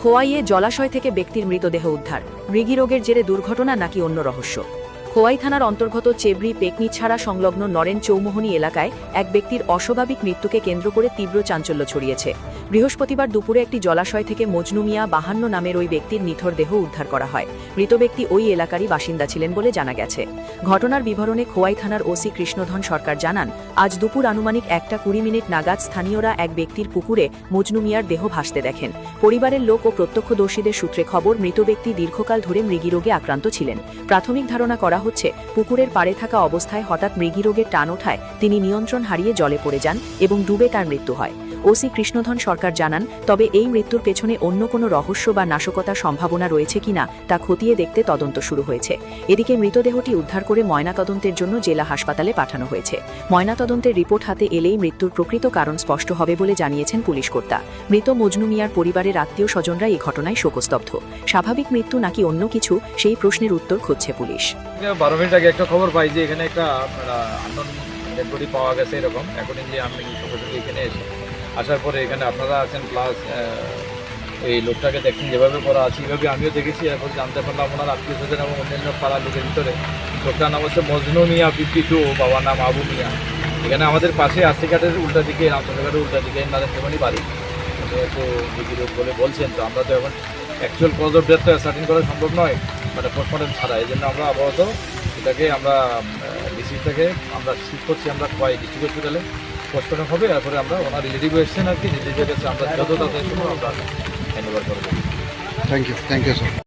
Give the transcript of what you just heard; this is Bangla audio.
খোয়াইয়ে জলাশয় থেকে ব্যক্তির মৃতদেহ উদ্ধার। মৃগী রোগের জেরে দুর্ঘটনা নাকি অন্য রহস্য? খোয়াই থানার অন্তর্গত চেবড়ি পেকনিছাড়া সংলগ্ন নরেন চৌমোহনী এলাকায় এক ব্যক্তির অস্বাভাবিক মৃত্যুকে কেন্দ্র করে তীব্র চাঞ্চল্য ছড়িয়েছে। বৃহস্পতিবার দুপুরে একটি জলাশয় থেকে মজনু মিয়া 52 নামের ওই ব্যক্তির নিথর দেহ উদ্ধার করা হয়। মৃত ব্যক্তি ওই এলাকারই বাসিন্দা ছিলেন বলে জানা গেছে। ঘটনার বিবরণে খোয়াই থানার ওসি কৃষ্ণধন সরকার জানান, আজ দুপুর আনুমানিক 1:20 নাগাদ স্থানীয়রা এক ব্যক্তির পুকুরে মজনু মিয়ার দেহ ভাসতে দেখেন। পরিবারের লোক ও প্রত্যক্ষদর্শীদের সূত্রে খবর, মৃত ব্যক্তি দীর্ঘকাল ধরে মৃগী রোগে আক্রান্ত ছিলেন। প্রাথমিক ধারণা করা হচ্ছে, পুকুরের পাড়ে থাকা অবস্থায় হঠাৎ মৃগী রোগের টান ওঠায় তিনি নিয়ন্ত্রণ হারিয়ে জলে পড়ে যান এবং ডুবে তার মৃত্যু হয়। ওসি কৃষ্ণধন সরকার জানান, তবে এই মৃত্যুর পেছনে অন্য কোনো রহস্য বা নাশকতার সম্ভাবনা রয়েছে কিনা তা খতিয়ে দেখতে তদন্ত শুরু হয়েছে। এদিকে মৃতদেহটি উদ্ধার করে ময়নাতদন্তের জন্য জেলা হাসপাতালে পাঠানো হয়েছে। ময়নাতদন্তের রিপোর্ট হাতে এলেই মৃত্যুর প্রকৃত কারণ স্পষ্ট হবে বলে জানিয়েছেন পুলিশ কর্তা। মৃত মজনু মিয়ার পরিবারের আত্মীয় স্বজনরা এই ঘটনায় শোকস্তব্ধ। স্বাভাবিক মৃত্যু নাকি অন্য কিছু, সেই প্রশ্নের উত্তর খুঁজছে পুলিশ। 12 মিনিট আগে একটা খবর পাই যে এখানে একটা আননোন ডেড বডি পাওয়া গেছে, এরকম। এখন যে আমি সঙ্গে এখানে আসার পরে এখানে আপনারা আছেন, প্লাস এই লোকটাকে দেখছেন যেভাবে করা আছে, এইভাবে আমিও দেখেছি। এরপর জানতে পারলাম ওনার আত্মীয় স্বজন এবং অন্যান্য পাড়ার লোকের ভিতরে লোকটার নাম হচ্ছে মজনু মিয়া 52, বাবার নাম আবু মিয়া। এখানে আমাদের পাশে আশিঘাটের উল্টা দিকে, রামচন্দ্রঘাটের উল্টা দিকে নারেন্দ্রমণি বাড়ি। তো রোগী রোগ বলে বলছেন, তো আমরা তো এখন অ্যাকচুয়াল কজ অফ ডেথ তো সার্টিন করা সম্ভব নয়, মানে পোস্টমর্টম ছাড়া। এই জন্য আমরা আপাতত এটাকে আমরা ডিসিটাকে আমরা শিফট করছি, আমরা খোয়াই ডিস্ট্রিক্ট হসপিটালে পোস্টমর্টম হবে। তারপরে আমরা ওনার রিলেটিভ এসছেন আর কি, রিলেটিভের কাছে আমরা যত তাদের সময় আমরা হ্যান্ড ওভার করবো। Thank you sir.